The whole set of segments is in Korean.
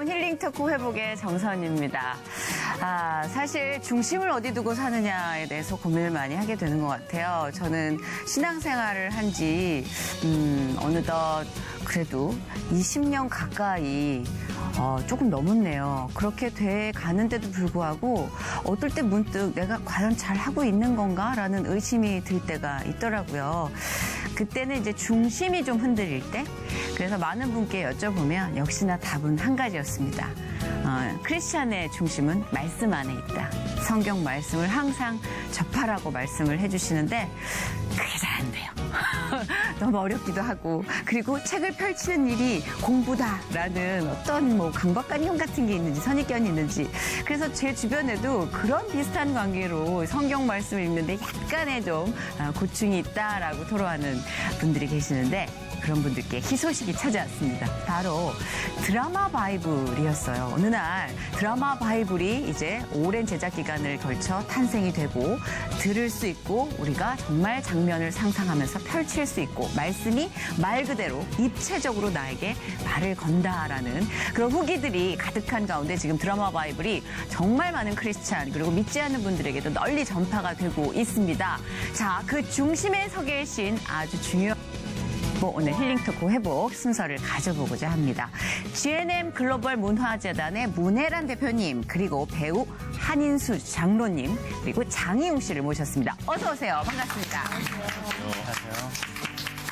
안녕하세요. 힐링 토크 회복의 정선입니다. 사실 중심을 어디 두고 사느냐에 대해서 고민을 많이 하게 되는 것 같아요. 저는 신앙생활을 한 지 어느덧 그래도 20년 가까이 조금 넘었네요. 그렇게 돼 가는데도 불구하고 어떨 때 문득 내가 과연 잘하고 있는 건가라는 의심이 들 때가 있더라고요. 그때는 이제 중심이 좀 흔들릴 때, 그래서 많은 분께 여쭤보면 역시나 답은 한 가지였습니다. 크리스찬의 중심은 말씀 안에 있다. 성경 말씀을 항상 접하라고 말씀을 해주시는데 그게 잘 안 돼요. 너무 어렵기도 하고, 그리고 책을 펼치는 일이 공부다라는 어떤 뭐 강박관념 같은 게 있는지 선입견이 있는지, 그래서 제 주변에도 그런 비슷한 관계로 성경 말씀을 읽는데 약간의 좀 고충이 있다라고 토로하는 분들이 계시는데, 그런 분들께 희소식이 찾아왔습니다. 바로 드라마 바이블이었어요. 어느 날 드라마 바이블이 이제 오랜 제작 기간을 걸쳐 탄생이 되고, 들을 수 있고 우리가 정말 장면을 상상하면서 펼칠 수 있고, 말씀이 말 그대로 입체적으로 나에게 말을 건다라는 그런 후기들이 가득한 가운데 지금 드라마 바이블이 정말 많은 크리스찬 그리고 믿지 않는 분들에게도 널리 전파가 되고 있습니다. 자, 그 중심에 서 계신 아주 중요한 오늘 힐링토크 회복 순서를 가져보고자 합니다. GNM 글로벌 문화재단의 문혜란 대표님, 그리고 배우 한인수 장로님, 그리고 장희웅 씨를 모셨습니다. 어서 오세요. 반갑습니다. 안녕하세요.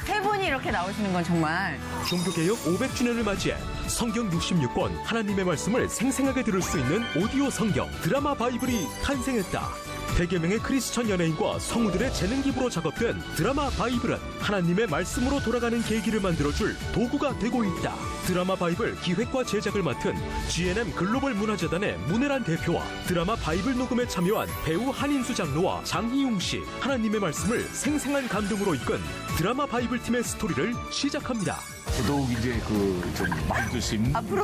세 분이 이렇게 나오시는 건 정말 종교개혁 500주년을 맞이해 성경 66권 하나님의 말씀을 생생하게 들을 수 있는 오디오 성경 드라마 바이블이 탄생했다. 100여 명의 크리스천 연예인과 성우들의 재능 기부로 작업된 드라마 바이블은 하나님의 말씀으로 돌아가는 계기를 만들어줄 도구가 되고 있다. 드라마 바이블 기획과 제작을 맡은 GNM 글로벌 문화재단의 문혜란 대표와 드라마 바이블 녹음에 참여한 배우 한인수 장로와 장희웅 씨, 하나님의 말씀을 생생한 감동으로 이끈 드라마 바이블 팀의 스토리를 시작합니다. 더더욱 이제 좀 말조심, 앞으로.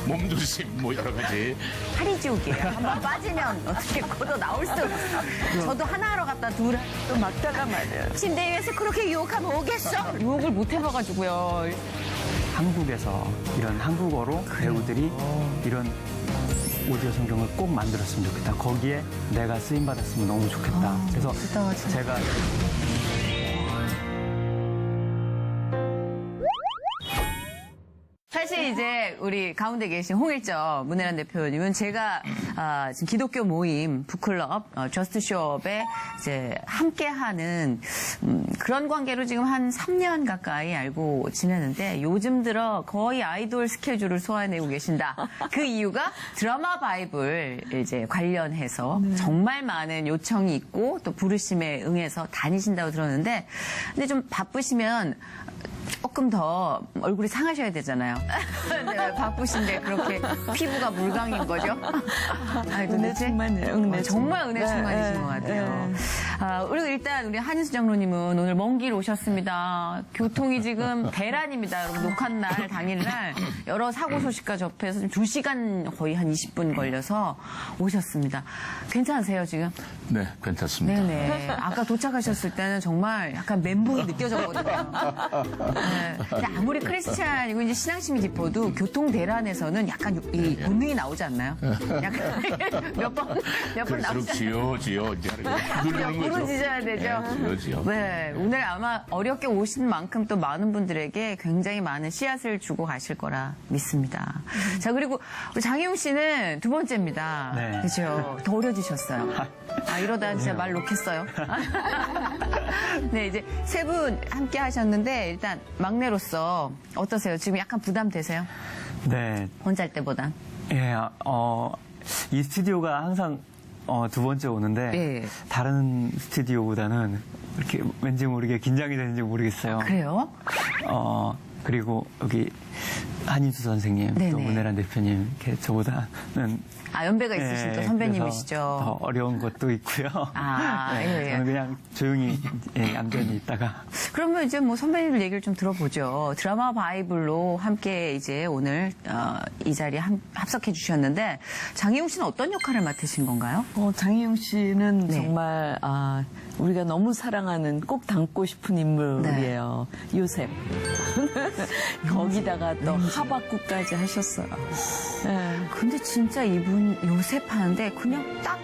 몸조심, 뭐 여러 가지. 파리지옥이에요. 한번 빠지면 어떻게 걷어 나올 수 없어요. 저도 하나 하러 갔다 둘 또 막다가 말이에요. 침대 위에서 그렇게 유혹하면 오겠어? 유혹을 못 해봐가지고요. 한국에서 이런 한국어로 배우들이 이런 오디오 성경을 꼭 만들었으면 좋겠다. 거기에 내가 쓰임받았으면 너무 좋겠다. 그래서 좋다, 진짜. 제가 사실 이제 우리 가운데 계신 홍일점 문혜란 대표님은 제가 지금 기독교 모임 북클럽 저스트숍에 이제 함께하는 그런 관계로 지금 한 3년 가까이 알고 지내는데, 요즘 들어 거의 아이돌 스케줄을 소화해내고 계신다. 그 이유가 드라마 바이블 이제 관련해서 정말 많은 요청이 있고 또 부르심에 응해서 다니신다고 들었는데, 근데 좀 바쁘시면 조금 더 얼굴이 상하셔야 되잖아요. 네, 바쁘신데 그렇게 피부가 물광인 거죠? 은혜 충만해요. 정말 은혜 네, 충만이신 네, 것 같아요. 네. 그리고 일단 우리 한인수 장로님은 오늘 먼 길 오셨습니다. 교통이 지금 대란입니다. 여러분, 녹화날 당일날 여러 사고 소식과 접해서 2시간 거의 한 20분 걸려서 오셨습니다. 괜찮으세요 지금? 네, 괜찮습니다. 네네. 아까 도착하셨을 때는 정말 약간 멘붕이 느껴졌거든요. 네. 근데 아무리 크리스찬이고 이제 신앙심이 깊어도 교통 대란에서는 약간 이 본능이 나오지 않나요? 약간 몇 번 그럴수록 나오지 지어 이제 누르는 거죠. 부르짖어야 되죠. 네, 지어. 네, 오늘 아마 어렵게 오신 만큼 또 많은 분들에게 굉장히 많은 씨앗을 주고 가실 거라 믿습니다. 자, 그리고 우리 장희웅 씨는 두 번째입니다. 네. 그렇죠. 더 어려지셨어요. 이러다 진짜 말 놓겠어요. 네, 이제 세 분 함께 하셨는데 일단 막내로서 어떠세요? 지금 약간 부담되세요? 네, 혼자 할 때보단. 예, 이 스튜디오가 항상 두 번째 오는데 예. 다른 스튜디오보다는 이렇게 왠지 모르게 긴장이 되는지 모르겠어요. 그래요? 그리고 여기 한인수 선생님, 네네. 또 문혜란 대표님, 이렇게 저보다는 연배가 있으신 또 그래서 선배님이시죠. 더 어려운 것도 있고요. 예, 예. 저는 그냥 조용히 얌전히 있다가. 그러면 이제 뭐 선배님들 얘기를 좀 들어보죠. 드라마 바이블로 함께 이제 오늘 이 자리에 합석해 주셨는데, 장희웅 씨는 어떤 역할을 맡으신 건가요? 장희웅 씨는 네. 정말 우리가 너무 사랑하는 꼭 닮고 싶은 인물이에요. 요셉. 거기다가 또 하박국까지 하셨어요. 예. 근데 진짜 이분 요셉 하는데 그냥 딱,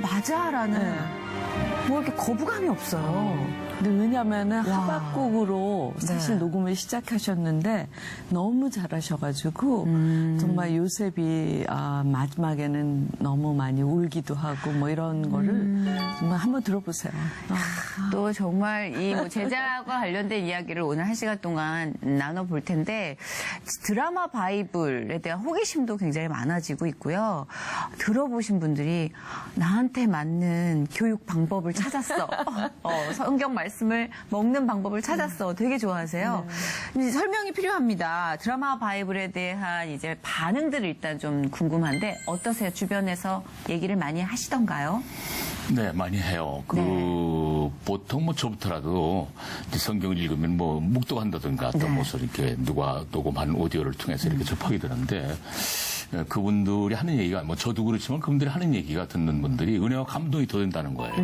맞아라는 네. 뭐 이렇게 거부감이 없어요. 근데 왜냐면은 와. 하박국으로 사실 네. 녹음을 시작하셨는데 너무 잘하셔가지고 정말 요셉이 마지막에는 너무 많이 울기도 하고 뭐 이런 거를 정말 한번 들어보세요. 또 정말 이 뭐 제자와 관련된 이야기를 오늘 1시간 동안 나눠볼 텐데 드라마 바이블에 대한 호기심도 굉장히 많아지고 있고요. 들어보신 분들이 나한테 맞는 교육 방법을 찾았어. 성경 말씀을 먹는 방법을 찾았어. 되게 좋아하세요. 이제 설명이 필요합니다. 드라마 바이블에 대한 이제 반응들을 일단 좀 궁금한데 어떠세요? 주변에서 얘기를 많이 하시던가요? 네, 많이 해요. 네. 보통 뭐 저부터라도 이제 성경을 읽으면 뭐 묵독한다든가 어떤 네. 모습 이렇게 누가 녹음한 오디오를 통해서 이렇게 접하게 되는데 그분들이 하는 얘기가 뭐 저도 그렇지만 그분들이 하는 얘기가 듣는 분들이 은혜와 감동이 더 된다는 거예요.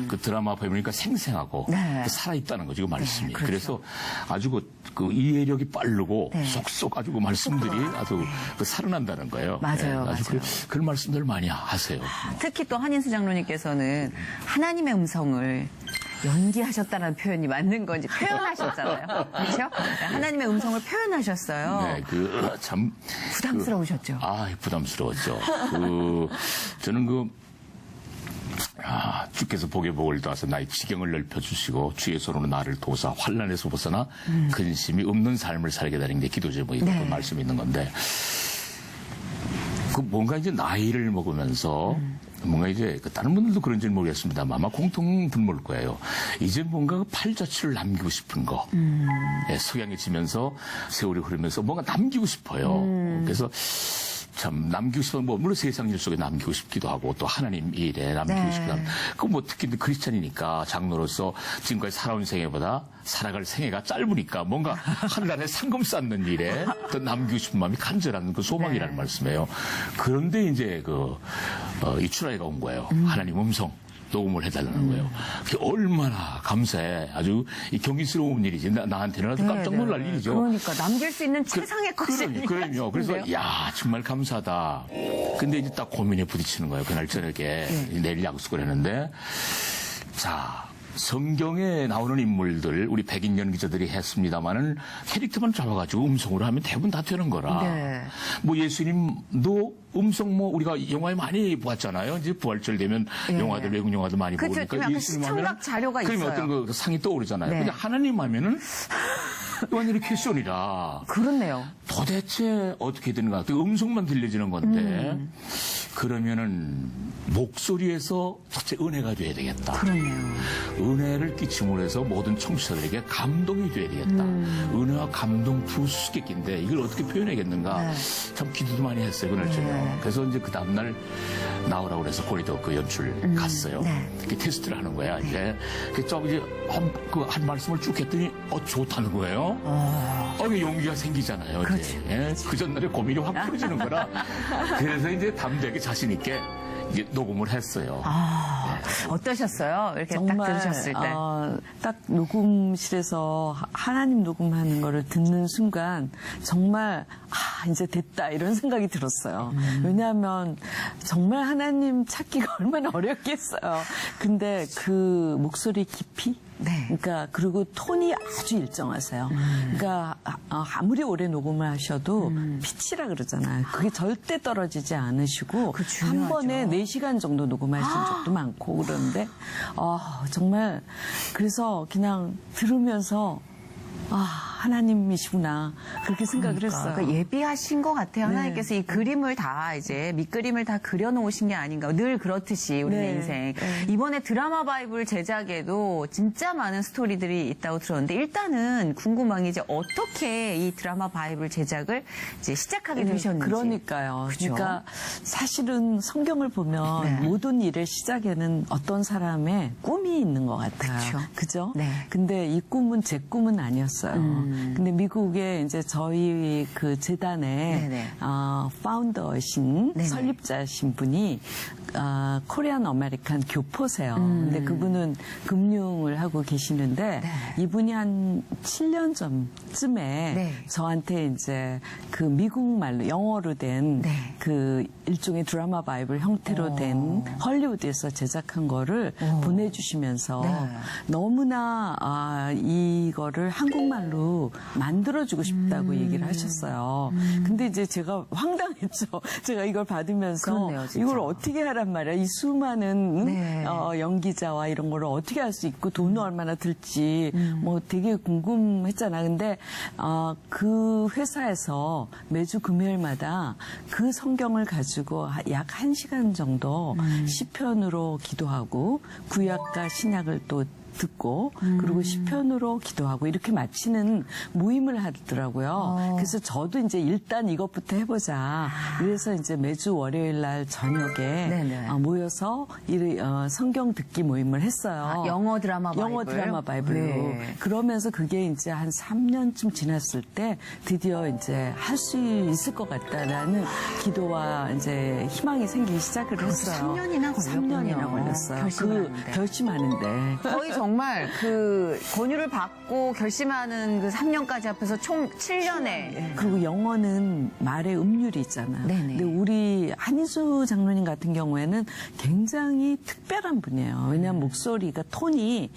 그 드라마 보니까 생생하고 네. 살아있다는 거죠, 그 말씀이. 그렇죠. 그래서 아주 그 이해력이 빠르고 네. 쏙쏙 아주 그 말씀들이 아주 그 살아난다는 거예요. 맞아요, 아주 맞아요. 그런 말씀들 많이 하세요. 특히 또 한인수 장로님께서는 하나님의 음성을 연기하셨다는 표현이 맞는 건지 표현하셨잖아요. 그렇죠? 하나님의 음성을 표현하셨어요. 네, 참 부담스러우셨죠? 부담스러웠죠. 저는 주께서 복의 복을 도와서 나의 지경을 넓혀주시고 주의 손으로 나를 도우사 환난에서 벗어나 근심이 없는 삶을 살게 되는 게 기도 제목이고 네. 그 말씀이 있는 건데 뭔가 이제 나이를 먹으면서 뭔가 이제 다른 분들도 그런지는 모르겠습니다만 아마 공통 분모일 거예요. 이제 뭔가 팔자취를 남기고 싶은 거. 석양이 지면서 세월이 흐르면서 뭔가 남기고 싶어요. 그래서 참 남기고 싶은 뭐 물론 세상 일 속에 남기고 싶기도 하고 또 하나님 일에 남기고 네. 싶기도 하고 뭐 특히 크리스찬이니까 장로로서 지금까지 살아온 생애보다 살아갈 생애가 짧으니까 뭔가 하늘나라에 상금 쌓는 일에 더 남기고 싶은 마음이 간절한 그 소망이라는 네. 말씀이에요. 그런데 이제 이 출하이가 온 거예요. 하나님 음성. 녹음을 해달라는 거예요. 그게 얼마나 감사해. 아주 경이스러운 일이지. 나한테는 아주 깜짝 놀랄 네, 일이죠. 그러니까 남길 수 있는 최상의 것이 그럼요. 그래서 그래요? 야 정말 감사하다. 근데 이제 딱 고민에 부딪히는 거예요. 그날 저녁에 내일 약속을 했는데 자. 성경에 나오는 인물들 우리 백인 연기자들이 했습니다마는 캐릭터만 잡아가지고 음성으로 하면 대부분 다 되는 거라. 네. 뭐 예수님도 음성 뭐 우리가 영화에 많이 보았잖아요. 이제 부활절 되면 예. 영화들 외국 영화도 많이 그쵸, 보니까 약간 시청각 자료가 그러면 있어요. 어떤 그 상이 떠오르잖아요. 네. 근데 하나님 하면은 완전히 퀘션이라. 그렇네요. 도대체 어떻게 되는가? 그 음성만 들려지는 건데 그러면은 목소리에서 첫째 은혜가 돼야 되겠다. 그렇네요. 은혜를 끼침으로 해서 모든 청취자들에게 감동이 돼야 되겠다. 은혜와 감동 두 수수께끼인데 이걸 어떻게 표현하겠는가? 네. 참 기도도 많이 했어요 그날 저녁. 네. 그래서 이제 그 다음날 나오라고 그래서 고리도 그 연출 갔어요. 네. 그 테스트를 하는 거야. 이제 이제 한 말씀을 쭉 했더니 좋다는 거예요. 이게 용기가 생기잖아요. 이제. 예? 그 전날에 고민이 확 풀어지는 거라. 그래서 이제 담대하게 자신 있게 이제 녹음을 했어요. 어떠셨어요? 이렇게 정말 딱 들으셨을 때. 딱 녹음실에서 하나님 녹음하는 거를 듣는 순간 정말 이제 됐다 이런 생각이 들었어요. 왜냐하면 정말 하나님 찾기가 얼마나 어렵겠어요. 근데 그 목소리 깊이 네. 그러니까 그리고 톤이 아주 일정하세요. 그러니까 아무리 오래 녹음을 하셔도 피치라 그러잖아요. 그게 절대 떨어지지 않으시고 그 한 중요하죠. 번에 4시간 정도 녹음하신 적도 많고 그런데 정말 그래서 그냥 들으면서 하나님이시구나 그렇게 생각을 했어요. 그러니까 예비하신 것 같아요. 네. 하나님께서 이 그림을 다 이제 밑그림을 다 그려놓으신 게 아닌가. 늘 그렇듯이 우리의 네. 인생. 네. 이번에 드라마 바이블 제작에도 진짜 많은 스토리들이 있다고 들었는데 일단은 궁금한 게 이제 어떻게 이 드라마 바이블 제작을 이제 시작하게 되셨는지. 그러니까요. 그죠? 그러니까 사실은 성경을 보면 네. 모든 일의 시작에는 어떤 사람의 꿈이 있는 것 같아요. 그쵸. 그죠? 네. 근데 이 꿈은 제 꿈은 아니었어요. 근데 미국에 이제 저희 그 재단의 네네. 파운더신 네네. 설립자신 분이 코리안 아메리칸 교포세요. 근데 그분은 금융을 하고 계시는데 네. 이분이 한 7년 전쯤에 네. 저한테 이제 그 미국 말로 영어로 된 네. 그 일종의 드라마 바이블 형태로 된 헐리우드에서 제작한 거를 보내주시면서 네. 너무나 이거를 한국말로 만들어주고 싶다고 얘기를 하셨어요. 근데 이제 제가 황당했죠. 제가 이걸 받으면서 그렇네요, 진짜. 이걸 어떻게 하란 말이야. 이 수많은 네. 연기자와 이런 거를 어떻게 할 수 있고 돈은 얼마나 들지 뭐 되게 궁금했잖아. 근데 그 회사에서 매주 금요일마다 그 성경을 가지고 약 1시간 정도 시편으로 기도하고 구약과 신약을 또 듣고 그리고 시편으로 기도하고 이렇게 마치는 모임을 하더라고요. 그래서 저도 이제 일단 이것부터 해보자. 그래서 이제 매주 월요일 날 저녁에 네네. 모여서 성경 듣기 모임을 했어요. 영어 드라마 바이블. 영어 드라마 바이블로. 네. 그러면서 그게 이제 한 3년쯤 지났을 때 드디어 이제 할 수 있을 것 같다라는 기도와 이제 희망이 생기기 시작을 했어요. 3년이나 걸렸군요. 3년이나 걸렸어요. 결심하는데. 결심하는데. 거의 정말 그 권유를 받고 결심하는 그 3년까지 합해서 총 7년에 그리고 영어는 말의 음률이 있잖아요. 네네. 근데 우리 한희수 장로님 같은 경우에는 굉장히 특별한 분이에요. 왜냐하면 목소리가 톤이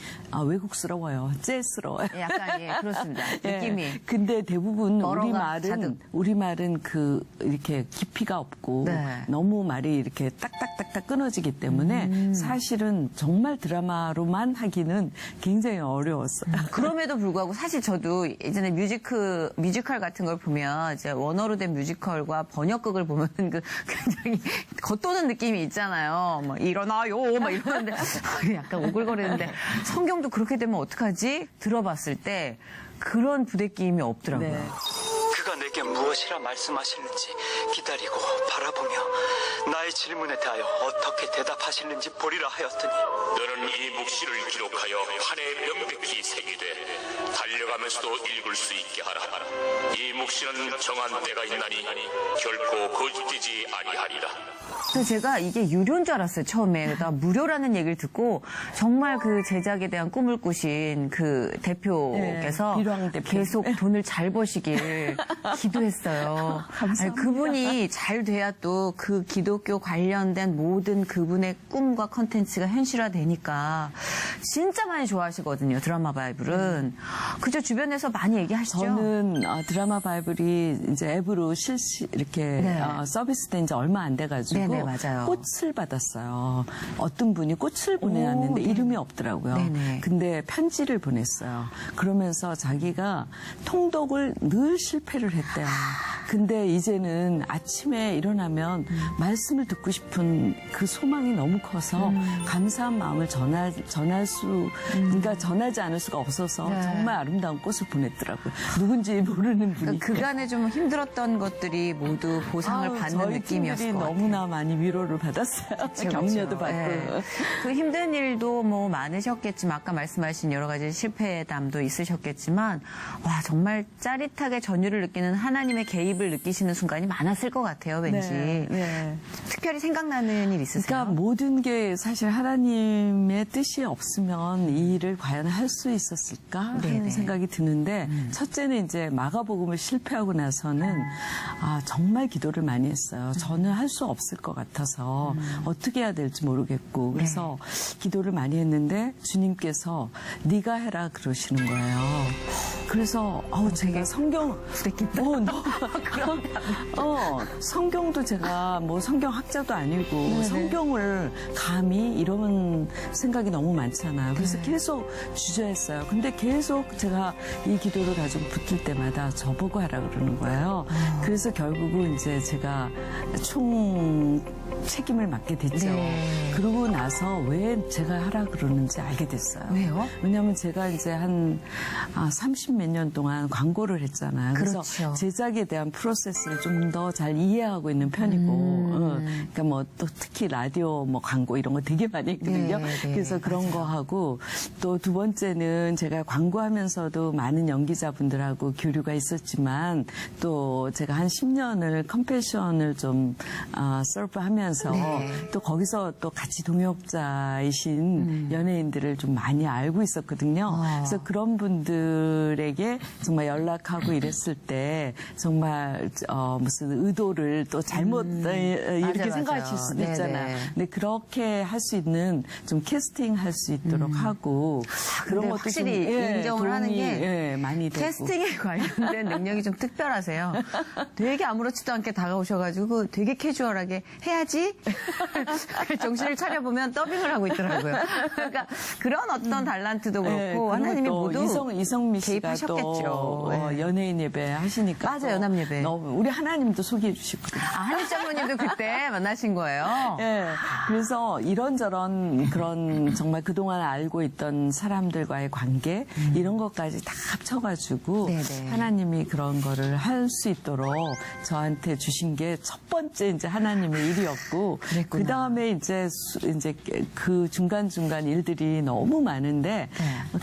외국스러워요. 재즈스러워요. 약간 예 그렇습니다. 느낌이. 예. 근데 대부분 너러가 자득. 우리 말은 그 이렇게 깊이가 없고 네. 너무 말이 이렇게 딱딱딱딱 끊어지기 때문에 사실은 정말 드라마로만 하기는 굉장히 어려웠어요. 그럼에도 불구하고 사실 저도 예전에 뮤지컬 같은 걸 보면 이제 원어로 된 뮤지컬과 번역극을 보면 그 굉장히 겉도는 느낌이 있잖아요. 막 일어나요 막 이러는데 약간 오글거리는데 성경도 그렇게 되면 어떡하지? 들어봤을 때 그런 부대끼임이 없더라고요. 네. 그가 내게 무엇이라 말씀하시는지 기다리고 바라보며 나의 질문에 대하여 어떻게 대답하시는지 보리라 하였더니 너는 이 묵시를 기록하여 판에 명백히 새기되 달려가면서도 읽을 수 있게 하라. 이 묵시는 정한 때가 있나니 결코 거짓되지 아니하리라. 그래서 제가 이게 유료인 줄 알았어요, 처음에. 그러다 무료라는 얘기를 듣고 정말 그 제작에 대한 꿈을 꾸신 그 대표께서 네, 비룡 대표. 계속 돈을 잘 버시길 기도했어요. 아니, 그분이 잘 돼야 또 그 기독교 관련된 모든 그분의 꿈과 컨텐츠가 현실화되니까 진짜 많이 좋아하시거든요, 드라마 바이블은. 그죠? 주변에서 많이 얘기하시죠? 저는 드라마 바이블이 이제 앱으로 이렇게 네. 서비스된 지 얼마 안 돼가지고 네네, 맞아요. 꽃을 받았어요. 어떤 분이 꽃을 보내놨는데 네. 이름이 없더라고요. 네네. 근데 편지를 보냈어요. 그러면서 자기가 통독을 늘 실패를 했대요. 근데 이제는 아침에 일어나면 말씀을 듣고 싶은 그 소망이 너무 커서 감사한 마음을 전할 수, 그러니까 전하지 않을 수가 없어서 네. 정말 아름다운 꽃을 보냈더라고요. 누군지 모르는 분이. 그간에 좀 힘들었던 것들이 모두 보상을 받는 저희 느낌이었을 팀들이 것 같아요. 너무나 많이 위로를 받았어요. 그렇죠, 격려도 그렇죠. 받고. 예. 그 힘든 일도 뭐 많으셨겠지만 아까 말씀하신 여러 가지 실패담도 있으셨겠지만 와 정말 짜릿하게 전율을 느끼는 하나님의 개입을 느끼시는 순간이 많았을 것 같아요. 왠지. 네, 네. 특별히 생각나는 일 있으세요? 그러니까 모든 게 사실 하나님의 뜻이 없으면 이 일을 과연 할 수 있었을까 하는 네네. 생각이 드는데 첫째는 이제 마가복음을 실패하고 나서는 정말 기도를 많이 했어요. 저는 할 수 없을 것 같아서 어떻게 해야 될지 모르겠고 그래서 기도를 많이 했는데 주님께서 네가 해라 그러시는 거예요. 그래서 제가 성경 성경도 제가 뭐 성경 학자도 아니고 성경을 감히 이런 생각이 너무 많잖아요. 그래서 계속 주저했어요. 근데 계속 제가 이 기도를 가지고 붙을 때마다 저보고 하라 그러는 거예요. 그래서 결국은 이제 제가 총 책임을 맡게 됐죠. 네. 그러고 나서 왜 제가 하라 그러는지 알게 됐어요. 왜요? 왜냐하면 제가 이제 한 30몇 년 동안 광고를 했잖아요. 그래서 그렇죠. 제작에 대한 프로세스를 좀 더 잘 이해하고 있는 편이고, 그러니까 뭐 또 특히 라디오 뭐 광고 이런 거 되게 많이 했거든요. 네, 네, 그래서 그런 거 하고 또 두 번째는 제가 광고하면서도 많은 연기자분들하고 교류가 있었지만 또 제가 한 10년을 컴패션을 좀 서브하면서 또 거기서 또 같이 동역자이신 연예인들을 좀 많이 알고 있었거든요. 그래서 그런 분들에게 정말 연락하고 이랬을 때 정말 무슨 의도를 또 잘못 이렇게 맞아요. 생각하실 수도 네네. 있잖아요. 근데 그렇게 할 수 있는 좀 캐스팅 할 수 있도록 하고 그런 근데 것도 확실히 좀, 인정을 하는 도움이, 게 많이 되고. 캐스팅에 관련된 능력이 좀 특별하세요. 되게 아무렇지도 않게 다가오셔가지고 되게 캐주얼하게 해야지 정신을 차려보면 더빙을 하고 있더라고요. 그러니까 그런 어떤 달란트도 그렇고 네, 그리고 하나님이 또 모두 이성미 씨가 개입하셨겠죠. 또 네. 연예인 예배 하시니까 맞아요, 또 연합 예배. 우리 하나님도 소개해 주시고 한일 장로님도 그때 만나신 거예요. 예. 그래서 이런저런 그런 정말 그동안 알고 있던 사람들과의 관계 이런 것까지 다 합쳐가지고 네네. 하나님이 그런 거를 할 수 있도록 저한테 주신 게 첫 번째 이제 하나님의 일이었고 그 다음에 이제 그 중간중간 일들이 너무 많은데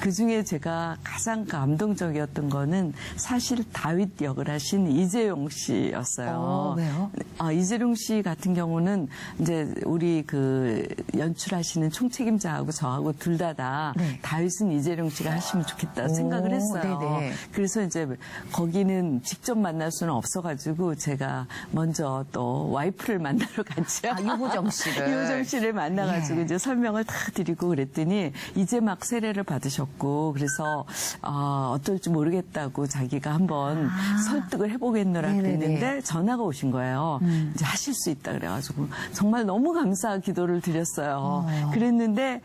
그 중에 제가 가장 감동적이었던 거는 사실 다윗 역을 하신 이재용 씨였어요. 왜요? 이재용 씨 같은 경우는 이제 우리 그 연출하시는 총책임자하고 저하고 둘 다 네. 다윗은 이재용 씨가 하시면 좋겠다 생각을 했어요. 네네. 그래서 이제 거기는 직접 만날 수는 없어가지고 제가 먼저 또 와이프를 만나러 갔죠. 유호정 씨를. 유호정 씨를 만나가지고 예. 이제 설명을 다 드리고 그랬더니 이제 막 세례를 받으셨고 그래서 어떨지 모르겠다고 자기가 한번 설득을 해보겠노라 네네네. 그랬는데 전화가 오신 거예요. 이제 하실 수 있다 그래가지고 정말 너무 감사 기도를 드렸어요. 그랬는데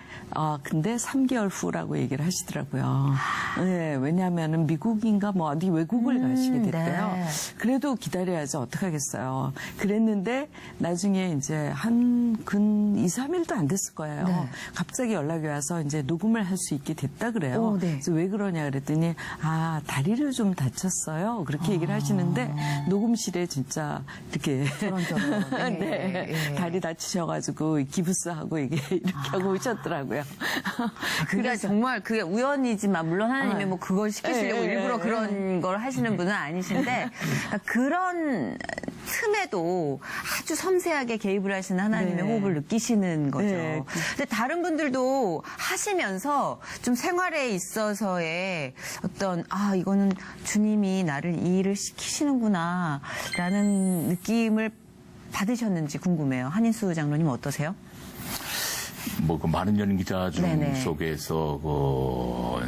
근데 3개월 후라고 얘기를 하시더라고요. 네, 왜냐하면은 미국인가 뭐 어디 외국을 가시게 됐대요. 네. 그래도 기다려야지 어떡하겠어요. 그랬는데 나중에 이제 근 2, 3일도 안 됐을 거예요. 네. 갑자기 연락이 와서 이제 녹음을 할 수 있게 됐다 그래요. 오, 네. 그래서 왜 그러냐 그랬더니 다리를 좀 다쳤어요. 그렇게 얘기를 하시는데 녹음실에 진짜 이렇게 저런. 네. 예. 다리 다치셔가지고 기부스하고 이게 이렇게 하고 오셨더라고요. 그게 정말 그게 우연이지만 물론 하나님이 뭐 그걸 시키시려고 일부러 그런 걸 하시는 분은 아니신데 그런 틈에도 아주 섬세하게 개입을 하시는 하나님의 네. 호흡을 느끼시는 거죠. 네. 근데 다른 분들도 하시면서 좀 생활에 있어서의 어떤 이거는 주님이 나를 이 일을 시키시는구나 라는 느낌을 받으셨는지 궁금해요. 한인수 장로님 어떠세요? 뭐 그 많은 연기자 중 네네. 속에서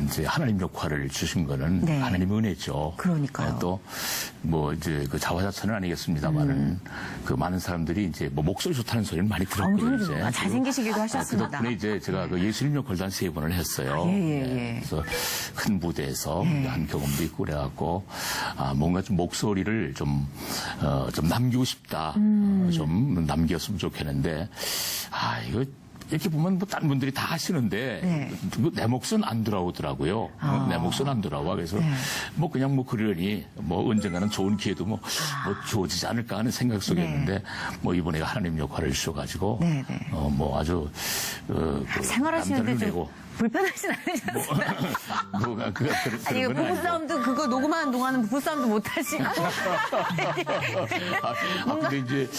이제 하나님 역할을 주신 거는 네. 하나님의 은혜죠. 그러니까요. 또 뭐 이제 그 자화자찬은 아니겠습니다만은 그 많은 사람들이 이제 뭐 목소리 좋다는 소리를 많이 들었거든요. 이제. 잘생기시기도 그 하셨습니다. 덕분에 이제 제가 그 예수님 역할도 한 3번을 했어요. 예. 그래서 큰 무대에서 한 경험도 있고 그래갖고 뭔가 좀 목소리를 좀 남기고 싶다. 좀 남겼으면 좋겠는데 이거 이렇게 보면 뭐 다른 분들이 다 하시는데 내 몫은 안 돌아오더라고요. 내 몫은 안 돌아와. 그래서 뭐 그냥 뭐 그러니 뭐 언젠가는 좋은 기회도 뭐 주어지지 않을까 하는 생각 속이었는데 뭐 이번에 하나님 역할을 주셔가지고 뭐 아주 생활하시는데 남자를 좀 내고 불편하진 않으셨어요? 뭐가 그런 아니, 건 아니고. 부부싸움도 그거 녹음하는 동안은 부부싸움도 못 하시고. 근데 이제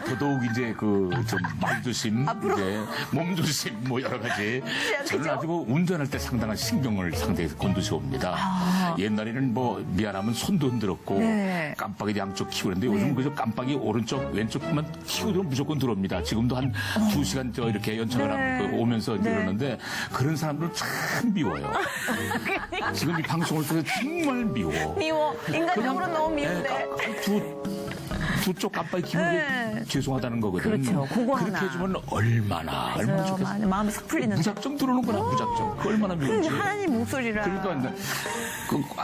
더더욱 이제 그 좀 말조심, 이제 몸조심 뭐 여러 가지. 저는 아주 뭐 운전할 때 상당한 신경을 상당히 곤두세웁니다. 옛날에는 뭐 미안하면 손도 흔들었고 깜빡이 양쪽 키고 그랬는데 요즘 그저 깜빡이 오른쪽 왼쪽만 키고 들으면 무조건 들어옵니다. 지금도 한 2시간 저 이렇게 연착을 오면서 이러는데 그런 사람들 참 미워요. 지금 이 방송을 통해서 정말 미워. 인간적으로 너무 미운데. 두 쪽 깜빡이 키우는 게 죄송하다는 거거든. 그렇죠. 그거 그렇게 하나. 해주면 얼마나 좋겠어. 마음이 싹 풀리는데. 무작정 들어오는 거나 무작정. 그 얼마나 미운지. 하나님 목소리라. 그러니까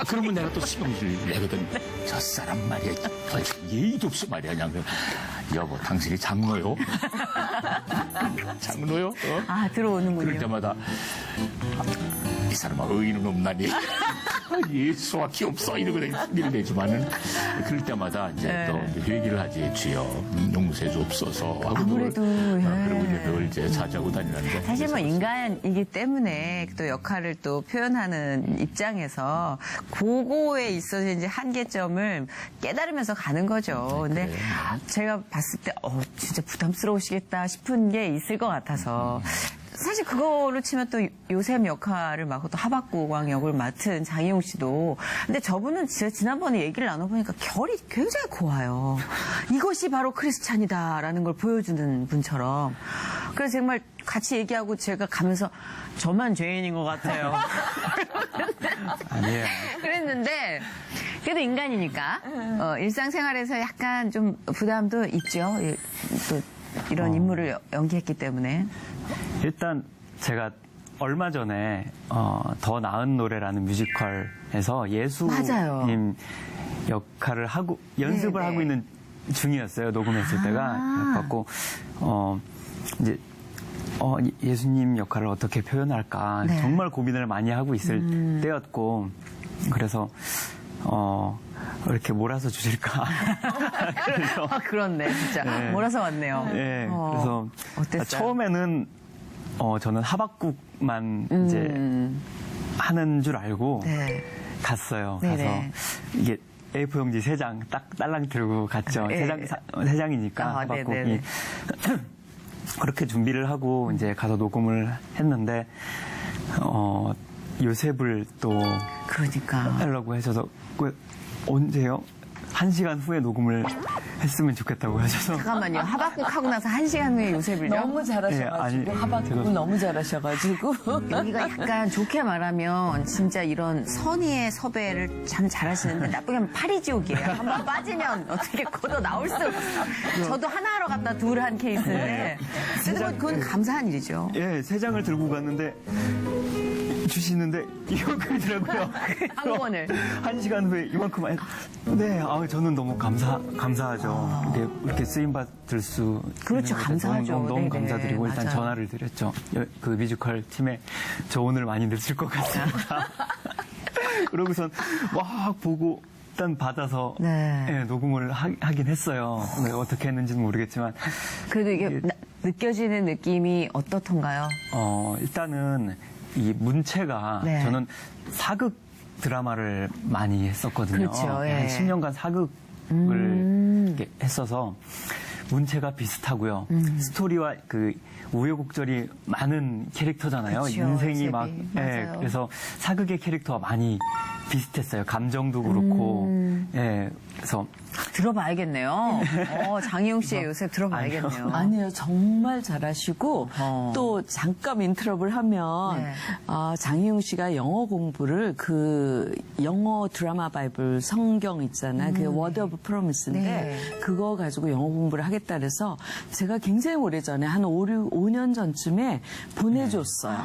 그러면 내가 또 신경을 내거든. 저 사람 말이야. 예의도 없이 말이야. 그냥 여보 당신이 장로요? 장로요? 들어오는군요. 그럴 때마다 이 사람아 의인은 없나니? 예수와 기옵소 이러고 소리를 내지만은 그럴 때마다 이제 또 이제 회개를 하지 주여 용서해 주옵소서 하고 아무래도, 그리고 이제 예. 늘 이제 자자고 다니는데 사실 뭐 인간이기 때문에 또 역할을 또 표현하는 입장에서 그거에 있어서 이제 한계점을 깨달으면서 가는 거죠. 근데 그래요. 제가 봤을 때 진짜 부담스러우시겠다 싶은 게 있을 것 같아서 사실 그거로 치면 또 요셉 역할을 맡고 또 하박국 왕 역을 맡은 장희용 씨도 근데 저분은 진짜 지난번에 얘기를 나눠보니까 결이 굉장히 고와요. 이것이 바로 크리스찬이다라는 걸 보여주는 분처럼 그래서 정말 같이 얘기하고 제가 가면서 저만 죄인인 것 같아요. 아니에요. 그랬는데 그래도 인간이니까 일상생활에서 약간 좀 부담도 있죠. 또 이런 인물을 연기했기 때문에. 일단 제가 얼마 전에 더 나은 노래라는 뮤지컬에서 맞아요. 예수님 역할을 하고 연습을 네, 하고 네. 있는 중이었어요. 녹음했을 때가 그래갖고 이제 예수님 역할을 어떻게 표현할까 네. 정말 고민을 많이 하고 있을 때였고 그래서 이렇게 몰아서 주실까. 그래서 그렇네, 진짜. 네. 몰아서 왔네요. 네, 그래서 어땠어요? 처음에는 저는 하박국만 이제 하는 줄 알고 네. 갔어요. 네네. 가서 이게 A4 용지 3장 딱 딸랑 들고 갔죠. 네. 세 장이니까 아, 하박국이 네네네. 그렇게 준비를 하고 이제 가서 녹음을 했는데 요셉을 또 그러니까. 하려고 하셔서 언제요? 1시간 후에 녹음을 했으면 좋겠다고 하셔서 잠깐만요. 하박국 하고 나서 1시간 후에 요셉을요? 너무 잘하셔가지고 예, 아니, 하박국은 제가- 너무 잘하셔가지고 여기가 약간 좋게 말하면 진짜 이런 선의의 섭외를 참 잘하시는데 나쁘게 하면 파리지옥이에요. 한번 빠지면 어떻게 걷어 나올 수가 없어요. 저도 하나 하러 갔다 둘 한 케이스인데 그래도 뭐 그건 감사한 일이죠. 예, 3장을 들고 갔는데 주시는데 이만큼이더라고요. 한 권을. 1시간 후에 이만큼 네, 저는 너무 감사하죠. 이렇게 쓰임 받을 수 그렇죠, 있는 것에 감사하죠. 너무 네네, 감사드리고 일단 맞아요. 전화를 드렸죠. 그 뮤지컬 팀에 저 오늘 많이 늦을 것 같습니다. 그러고선 막 보고 일단 받아서 네. 예, 녹음을 하긴 했어요. 네, 어떻게 했는지는 모르겠지만 그래도 이게 느껴지는 느낌이 어떻던가요? 일단은 이 문체가 네. 저는 사극 드라마를 많이 했었거든요. 그렇죠, 예. 한 10년간 사극을 이렇게 했어서 문체가 비슷하고요. 스토리와 그 우여곡절이 많은 캐릭터잖아요. 그렇죠, 인생이 요셉이. 막 맞아요. 그래서 사극의 캐릭터와 많이 비슷했어요. 감정도 그렇고 그래서 들어봐야겠네요. 장희용 씨의 요셉 들어봐야겠네요. 아니요, 정말 잘하시고 또 잠깐 인터뷰를 하면 네. 장희용 씨가 영어 공부를 그 영어 드라마 바이블 성경 있잖아요. 그 워드 오브 프로미스인데 네. 그거 가지고 영어 공부를 하겠다 그래서 제가 굉장히 오래전에 한 5년 전쯤에 보내줬어요.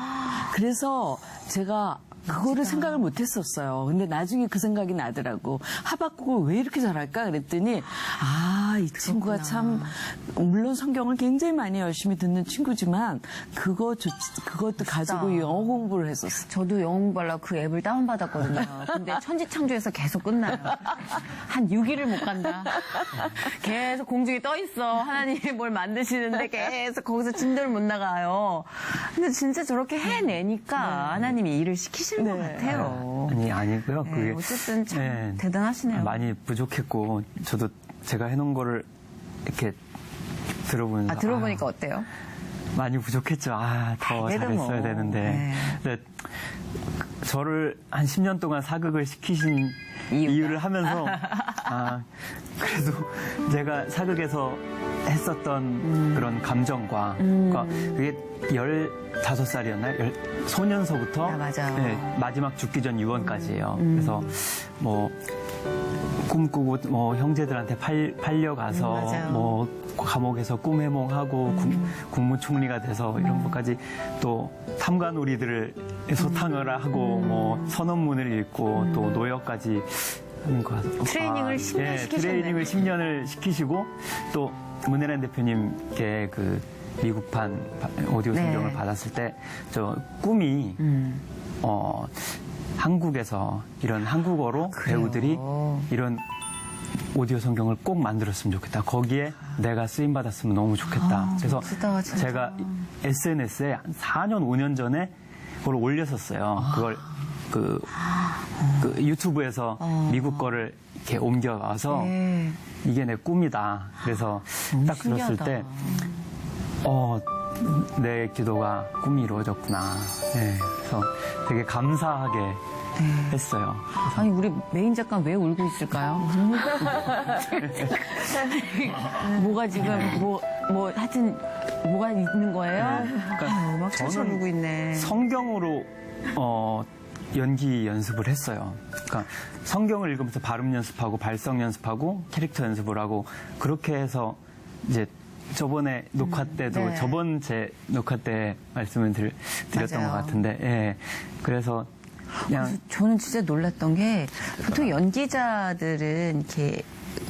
그래서 제가 그거를 생각을 못 했었어요. 근데 나중에 그 생각이 나더라고. 하박국을 왜 이렇게 잘할까? 그랬더니, 이 친구가 참, 물론 성경을 굉장히 많이 열심히 듣는 친구지만, 그것도 가지고 영어 공부를 했었어. 저도 영어 공부하려고 그 앱을 다운받았거든요. 근데 천지창조에서 계속 끝나요. 한 6일을 못 간다. 계속 공중에 떠 있어. 하나님이 뭘 만드시는데 계속 거기서 진도를 못 나가요. 근데 진짜 저렇게 해내니까 하나님이 일을 시키시는 것 같아요. 아니고요. 네, 그게 어쨌든 참 네, 대단하시네요. 많이 부족했고 저도 제가 해놓은 거를 이렇게 들어보면서 들어보니까 어때요? 많이 부족했죠. 더 그래도 잘했어야 뭐. 되는데. 네. 근데 저를 한 10년 동안 사극을 시키신 이유가? 이유를 하면서 그래도 제가 사극에서 했었던 그런 감정과 그러니까 그게 15살이었나요? 소년서부터 맞아요. 네, 마지막 죽기 전 유언까지예요. 그래서 뭐 꿈꾸고 뭐 형제들한테 팔려가서 맞아요. 뭐 감옥에서 꿈해몽하고 국무총리가 돼서 이런 것까지 또 탐관오리들을 소탕을 하고 뭐 선언문을 읽고 또 노역까지 하는 거 트레이닝을 10년 시키셨네. 트레이닝을 10년을 시키시고 또 문혜란 대표님께 그 미국판 오디오 네. 성경을 받았을 때 저 꿈이 한국에서 이런 한국어로 배우들이 이런 오디오 성경을 꼭 만들었으면 좋겠다. 거기에 내가 쓰임 받았으면 너무 좋겠다. 그래서 멋지다, 진짜. 제가 SNS에 한 4년, 5년 전에 그걸 올렸었어요. 그걸 그 유튜브에서 미국 거를 이렇게 옮겨와서 네. 이게 내 꿈이다. 그래서 딱 들었을 신기하다. 때, 내 기도가 꿈이 이루어졌구나. 네, 그래서 되게 감사하게 했어요. 아니 우리 메인 작가 왜 울고 있을까요? 뭐가 지금 뭐 하여튼 뭐가 있는 거예요? 막 철철 울고 있네. 성경으로 연기 연습을 했어요. 그러니까 성경을 읽으면서 발음 연습하고 발성 연습하고 캐릭터 연습을 하고 그렇게 해서 이제 저번에 녹화 때도 네. 저번 제 녹화 때 말씀을 드렸던 맞아요. 것 같은데, 예. 그래서 그냥 저는 진짜 놀랐던 게 보통 연기자들은 이렇게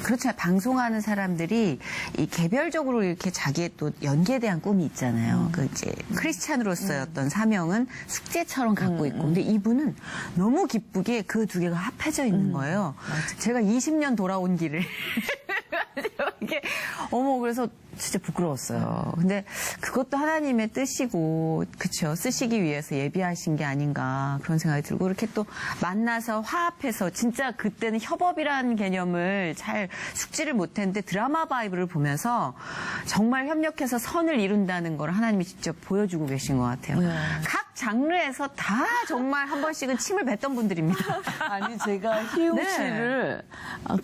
그렇잖아요. 방송하는 사람들이 이 개별적으로 이렇게 자기의 또 연기에 대한 꿈이 있잖아요. 그 이제 크리스찬으로서의 어떤 사명은 숙제처럼 갖고 있고. 근데 이분은 너무 기쁘게 그 두 개가 합해져 있는 거예요. 제가 20년 돌아온 길을. 이게 그래서 진짜 부끄러웠어요. 근데 그것도 하나님의 뜻이고, 그쵸. 쓰시기 위해서 예비하신 게 아닌가 그런 생각이 들고, 이렇게 또 만나서 화합해서 진짜 그때는 협업이라는 개념을 잘 숙지를 못했는데 드라마 바이블을 보면서 정말 협력해서 선을 이룬다는 걸 하나님이 직접 보여주고 계신 것 같아요. 각 장르에서 다 정말 한 번씩은 침을 뱉던 분들입니다. 아니 제가 희웅 네. 씨를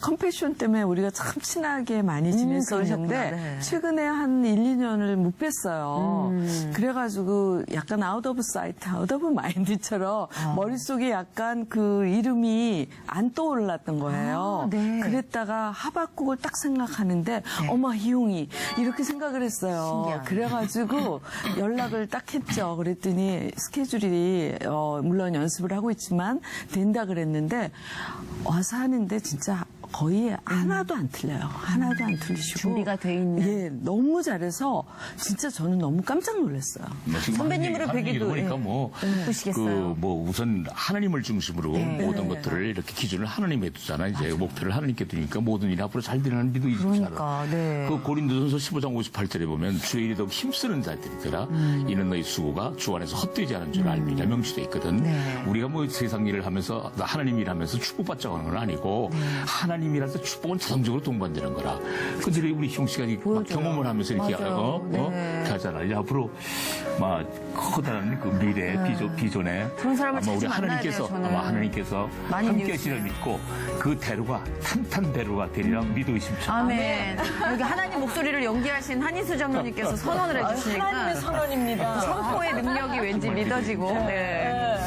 컴패션 때문에 우리가 참 친하게 많이 지냈었는데 그러셨구나. 네. 최근에 한 1, 2년을 못 뵀어요. 그래가지고 약간 아웃 오브 사이트, 아웃 오브 마인드처럼 머릿속에 약간 그 이름이 안 떠올랐던 거예요. 네. 그랬다가 하박국을 딱 생각하는데 어머 희웅이 이렇게 생각을 했어요. 신기하네. 그래가지고 연락을 딱 했죠. 그랬더니 스케줄이 물론 연습을 하고 있지만 된다 그랬는데 와서 하는데 진짜 거의 하나도 안 틀려요. 하나도 안 틀리시고 준비가 돼 있는. 예, 너무 잘해서 진짜 저는 너무 깜짝 놀랐어요. 지금 선배님으로 하는 얘기를 뵈기도, 보니까 예. 예쁘시겠어요. 우선 하나님을 중심으로 네. 모든 것들을 이렇게 기준을 하나님에 두잖아. 이제 목표를 하나님께 두니까 모든 일이 앞으로 잘 되는 믿음이 있잖아. 그러니까, 네. 그 고린도전서 15장 58절에 보면 주의 일이 더욱 힘쓰는 자들이더라. 이는 너희 수고가 주 안에서 헛되지 않은 줄 알미냐 명시돼 있거든. 네. 우리가 뭐 세상 일을 하면서 하나님 일하면서 축복받자고 하는 건 아니고 하나님이라서 축복은 자동적으로 동반되는 거라. 근데 우리 형 씨가 막 경험을 하면서 이렇게 맞아요. 네. 가잖아. 이제 앞으로 막 커다란 그 미래 비전에 그런 사람을 아마 우리 찾지 만나야 하나님께서 돼요, 저는. 아마 하나님께서 많이 함께 뉴스. 하시를 믿고 그 대로가 탄탄 대로가 되리라 믿어 의심치 않아. 아멘. 여기 하나님 목소리를 연기하신 한희수 장로님께서 선언을 해주시니까 하나님의 선언입니다. 선포의 능력이 왠지 믿어지고. 네.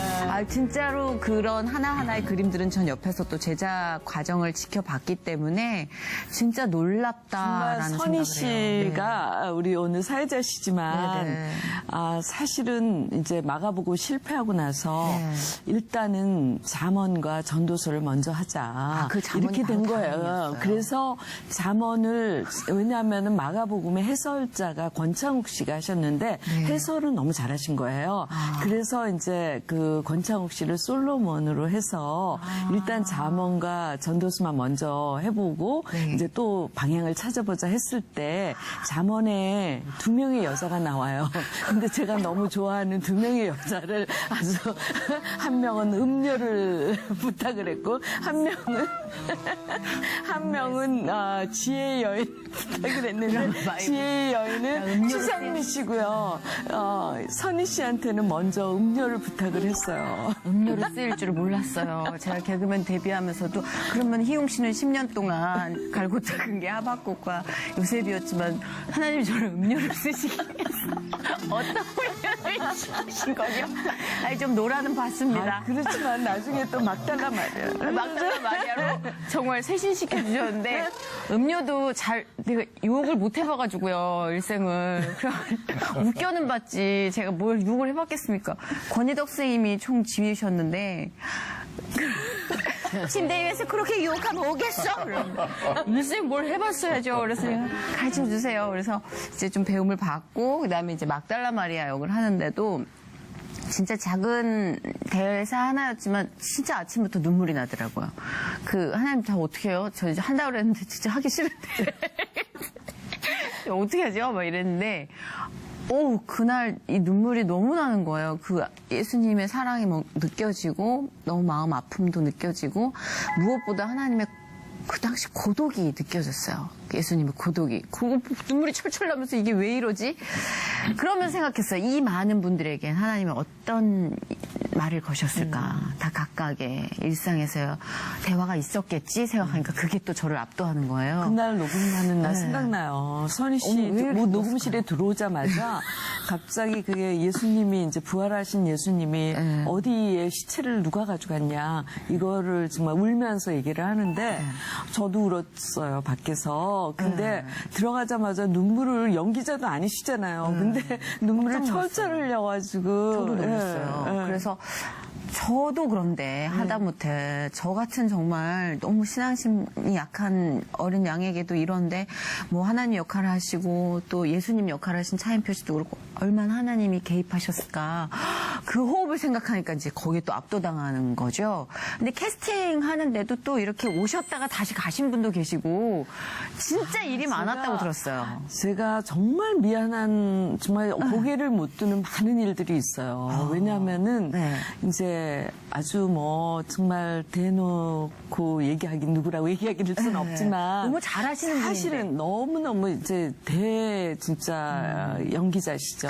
진짜로 그런 하나하나의 그림들은 전 옆에서 또 제작 과정을 지켜봤기 때문에 진짜 정말 놀랍다라는 선희 생각을 해요. 씨가 우리 오늘 사회자시지만 네, 네. 사실은 이제 막아보고 실패하고 나서 네. 일단은 잠언과 전도서를 먼저 하자 그 잠언이 이렇게 된 바로 거예요. 다음이었어요. 그래서 잠언을 왜냐하면은 마가복음의 해설자가 권창욱 씨가 하셨는데 네. 해설은 너무 잘하신 거예요. 그래서 이제 그 권창욱 씨를 솔로몬으로 해서 일단 잠언과 전도서만 먼저 해보고 네. 이제 또 방향을 찾아보자 했을 때 잠언에 2명의 여자가 나와요. 근데 제가 너무 좋아하는 2명의 여자를 아주 한 명은 음료를 부탁을 했고 한 명은 지혜의 여인 부탁을 했는데 지혜의 여인은 추상미 씨고요. 선희 씨한테는 먼저 음료를 부탁을 했어요. 음료를 쓰일 줄을 몰랐어요. 제가 개그맨 데뷔하면서도 그러면 희웅 씨는 10년 동안 갈고 닦은 게 하박국과 요셉이었지만 하나님이 저를 음료를 쓰시기 위해서 어떤 훈련을 시키신 거요? 아니 좀 노라는 봤습니다. 그렇지만 나중에 또 막달라 말이에요. 막달라 마리아로 정말 세신시켜 주셨는데 음료도 내가 유혹을 못 해봐가지고요 일생을. 그럼 웃겨는 봤지 제가 뭘 유혹을 해봤겠습니까? 권희덕 선생님이 총 지휘셨는데 침대 위에서 그렇게 유혹하면 오겠어? 일생 뭘 해봤어야죠. 그래서 가르쳐 주세요. 그래서 이제 좀 배움을 받고 그다음에 이제 막달라 마리아 역을 하는데도 진짜 작은 대사 하나였지만 진짜 아침부터 눈물이 나더라고요. 하나님 다 어떻게 해요? 저 이제 한다고 그랬는데 진짜 하기 싫은데. 어떻게 하죠? 막 이랬는데, 그날 이 눈물이 너무 나는 거예요. 예수님의 사랑이 느껴지고, 너무 마음 아픔도 느껴지고, 무엇보다 하나님의 그 당시 고독이 느껴졌어요. 예수님의 고독이. 눈물이 철철 나면서 이게 왜 이러지? 그러면 생각했어요. 이 많은 분들에게 하나님은 어떤 말을 거셨을까? 다 각각의 일상에서 대화가 있었겠지 생각하니까 그게 또 저를 압도하는 거예요. 그날 녹음하는 날 생각나요. 선희 씨 왜 이렇게 녹음실에 들어오자마자 갑자기 그게 예수님이 이제 부활하신 예수님이 어디에 시체를 누가 가져갔냐 이거를 정말 울면서 얘기를 하는데 저도 울었어요 밖에서. 근데 들어가자마자 눈물을 연기자도 아니시잖아요. 근데 눈물을 철철 흘려가지고 저도 놀랐어요. 그래서 저도 그런데 하다못해 저 같은 정말 너무 신앙심이 약한 어린 양에게도 이런데 뭐 하나님 역할을 하시고 또 예수님 역할을 하신 차인표 씨도 그렇고 얼마나 하나님이 개입하셨을까 그 호흡을 생각하니까 이제 거기에 또 압도당하는 거죠. 근데 캐스팅 하는데도 또 이렇게 오셨다가 다시 가신 분도 계시고 진짜 일이 많았다고 들었어요. 제가 정말 미안한 정말 고개를 못 드는 많은 일들이 있어요. 왜냐하면은 네. 이제 아주 뭐 정말 대놓고 누구라고 얘기하기는 수는 없지만 너무 잘하시는 사실은 분인데. 너무너무 이제 진짜 연기자시죠.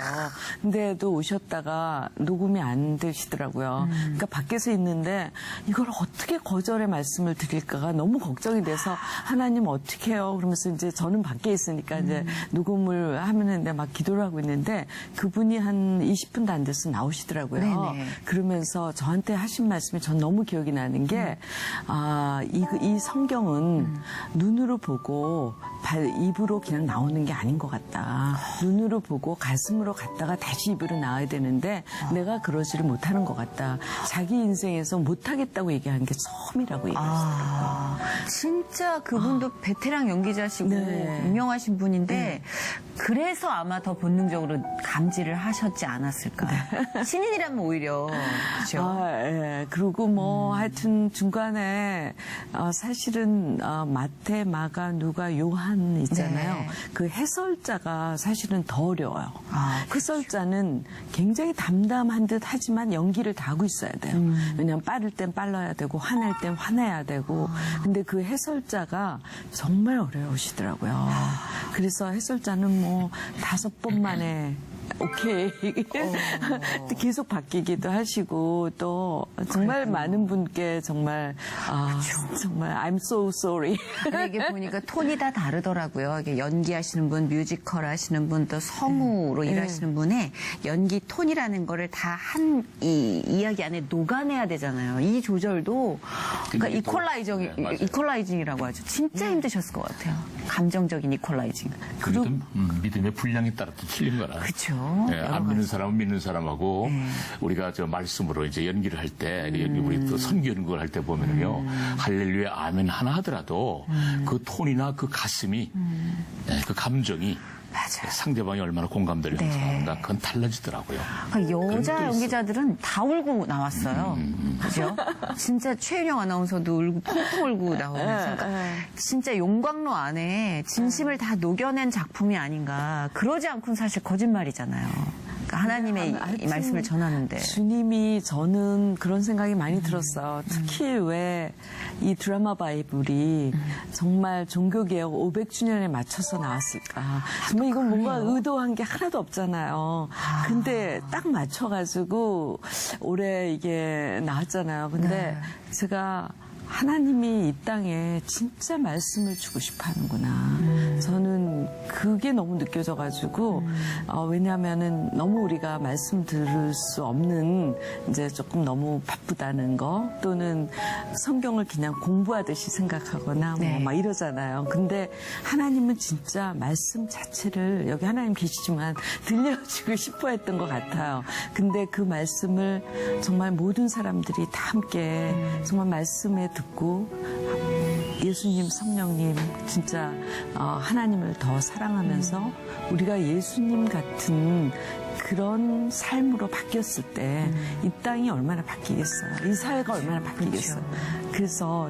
근데도 오셨다가 녹음이 안 되시더라고요. 그러니까 밖에서 있는데 이걸 어떻게 거절의 말씀을 드릴까가 너무 걱정이 돼서 하나님 어떻게 해요? 그러면서 이제 저는 밖에 있으니까 이제 녹음을 하는데 막 기도를 하고 있는데 그분이 한 20분도 안 돼서 나오시더라고요. 네네. 그러면서 저한테 하신 말씀이 전 너무 기억이 나는 게 이 성경은 눈으로 보고 입으로 그냥 나오는 게 아닌 것 같다. 눈으로 보고 가슴으로 갔다가 다시 입으로 나와야 되는데 내가 그러지를 못하는 것 같다. 자기 인생에서 못하겠다고 얘기하는 게 처음이라고 얘기했어요. 진짜 그분도 베테랑 연기자시고 네. 유명하신 분인데 그래서 아마 더 본능적으로 감지를 하셨지 않았을까. 신인이라면 오히려 그렇죠. 예. 그리고 뭐 하여튼 중간에 사실은 마태, 마가, 누가, 요한 있잖아요. 네. 그 해설자가 사실은 더 어려워요. 그렇죠. 해설자는 굉장히 담담한 듯 하지만 연기를 다 하고 있어야 돼요. 왜냐하면 빠를 땐 빨라야 되고 화낼 땐 화내야 되고. 근데 그 해설자가 정말 어려우시더라고요. 그래서 해설자는 뭐 5번 만에 오케이. 계속 바뀌기도 하시고 또 정말 많은 분께 정말 정말 I'm so sorry. 근데 이게 보니까 톤이 다 다르더라고요. 이게 연기하시는 분, 뮤지컬 하시는 분, 또 성우로 일하시는 분의 연기 톤이라는 거를 다 한 이 이야기 안에 녹아내야 되잖아요. 이 조절도 그러니까 이퀄라이징이라고 하죠. 진짜 힘드셨을 것 같아요. 감정적인 이퀄라이징. 그리고 믿음의 분량에 따라 또 틀린 거라. 그렇죠. 예, 안 믿는 사람은 믿는 사람하고 우리가 저 말씀으로 이제 연기를 할 때 우리 또 선교 연구를 할 때 보면은요 할렐루야 아멘 하나 하더라도 그 톤이나 그 가슴이 그 감정이 맞아요. 상대방이 얼마나 공감대를 네. 형성하는가 그건 달라지더라고요. 그러니까 여자 그런 게 연기자들은 다 울고 나왔어요. 그죠? 진짜 최유령 아나운서도 울고 펑펑 울고 나오면서 그러니까 진짜 용광로 안에 진심을 다 녹여낸 작품이 아닌가. 그러지 않고는 사실 거짓말이잖아요. 그러니까 하나님의 이 하여튼 말씀을 전하는데. 주님이 저는 그런 생각이 많이 들었어요. 특히 왜 이 드라마 바이블이 정말 종교개혁 500주년에 맞춰서 나왔을까. 정말 이건 뭔가 의도한 게 하나도 없잖아요. 근데 딱 맞춰가지고 올해 이게 나왔잖아요. 근데 제가 하나님이 이 땅에 진짜 말씀을 주고 싶어 하는구나. 저는 그게 너무 느껴져가지고, 왜냐하면은 너무 우리가 말씀 들을 수 없는 이제 조금 너무 바쁘다는 거 또는 성경을 그냥 공부하듯이 생각하거나 뭐 막 이러잖아요. 근데 하나님은 진짜 말씀 자체를 여기 하나님 계시지만 들려주고 싶어 했던 것 같아요. 근데 그 말씀을 정말 모든 사람들이 다 함께 정말 말씀에 듣고 예수님, 성령님 진짜 하나님을 더 사랑하면서 우리가 예수님 같은 그런 삶으로 바뀌었을 때 이 땅이 얼마나 바뀌겠어요. 이 사회가 얼마나 바뀌겠어요. 그래서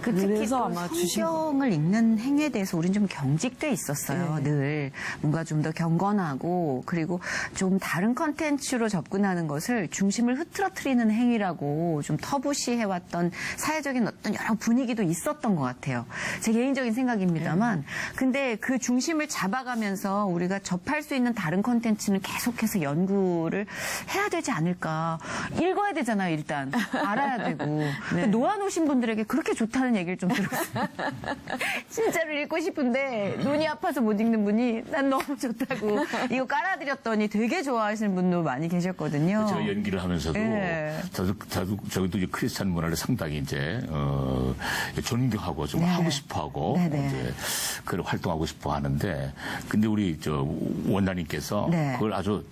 특히 그래서 또 아마 주신 성경을 읽는 행위에 대해서 우리는 좀 경직돼 있었어요. 네. 늘 뭔가 좀 더 경건하고 그리고 좀 다른 컨텐츠로 접근하는 것을 중심을 흐트러뜨리는 행위라고 좀 터부시해왔던 사회적인 어떤 여러 분위기도 있었던 것 같아요. 제 개인적인 생각입니다만 근데 그 중심을 잡아가면서 우리가 접할 수 있는 다른 컨텐츠는 계속해서 연구를 해야 되지 않을까. 읽어야 되잖아요, 일단. 알아야 되고. 놓아놓으신 분들에게 그렇게 좋다는 얘기를 좀 들었어요. 진짜로 읽고 싶은데 눈이 아파서 못 읽는 분이 난 너무 좋다고 이거 깔아드렸더니 되게 좋아하시는 분도 많이 계셨거든요. 제가 연기를 하면서도 예. 저도 이제 크리스찬 문화를 상당히 이제 존경하고 좀 하고 싶어하고 네네. 이제 그걸 활동하고 싶어 하는데 근데 우리 저 원장님께서 네. 그걸 아주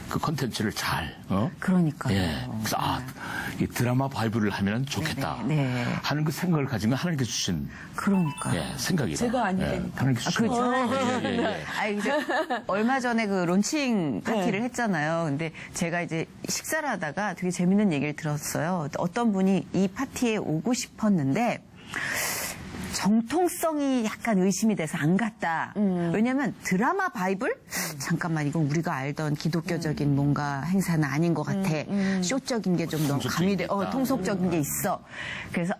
그 컨텐츠를 잘 그러니까요. 예. 그래서 이 드라마 바이블을 하면 좋겠다 네. 하는 그 생각을 가진 건 하나님께서 주신 그러니까요. 생각이다. 제가 아니라니까. 하나님께서 주신 그렇죠. 예, 예, 예. 아니, 이제 얼마 전에 그 론칭 파티를 했잖아요. 근데 제가 이제 식사를 하다가 되게 재밌는 얘기를 들었어요. 어떤 분이 이 파티에 오고 싶었는데 정통성이 약간 의심이 돼서 안 갔다. 왜냐면 드라마 바이블? 잠깐만 이건 우리가 알던 기독교적인 뭔가 행사는 아닌 것 같아. 쇼적인 게 좀 너무 가미돼. 통속적인 게 있어. 그래서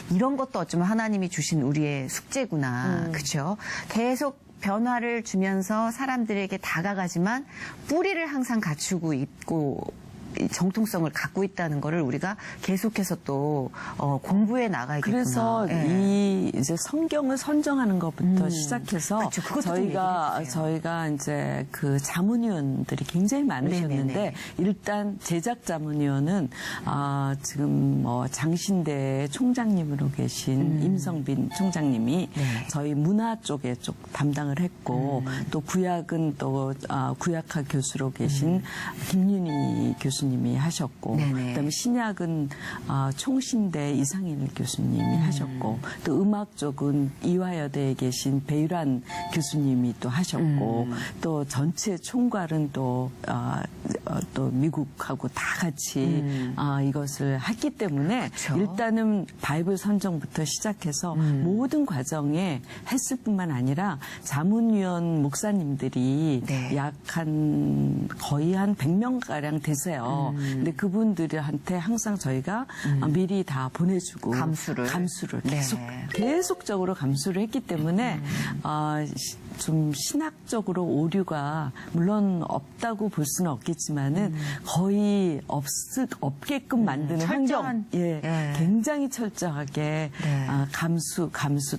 이런 것도 어쩌면 하나님이 주신 우리의 숙제구나. 그렇죠? 계속 변화를 주면서 사람들에게 다가가지만 뿌리를 항상 갖추고 있고 이 정통성을 갖고 있다는 거를 우리가 계속해서 또 공부해 나가야겠구나. 그래서 예. 이 이제 성경을 선정하는 것부터 시작해서 그렇죠. 그것도 좀 얘기해 주세요. 저희가 이제 그 자문위원들이 굉장히 많으셨는데 네네네. 일단 제작 자문위원은 지금 장신대 총장님으로 계신 임성빈 총장님이 네. 저희 문화 쪽에 쪽 담당을 했고 또 구약은 또 구약학 교수로 계신 김윤희 교수님이 하셨고 네네. 그다음에 신약은 총신대 이상일 교수님이 하셨고 또 음악 쪽은 이화여대에 계신 배유란 교수님이 또 하셨고 또 전체 총괄은 또 미국하고 다 같이 이것을 했기 때문에 그쵸. 일단은 바이블 선정부터 시작해서 모든 과정에 했을 뿐만 아니라 자문위원 목사님들이 네. 약 거의 한 100명가량 되세요. 근데 그분들한테 항상 저희가 미리 다 보내주고 감수를. 네. 계속적으로 감수를 했기 때문에 좀 신학적으로 오류가 물론 없다고 볼 수는 없겠지만은 거의 없게끔 만드는 환경, 철저한. 예, 굉장히 철저하게 네. 감수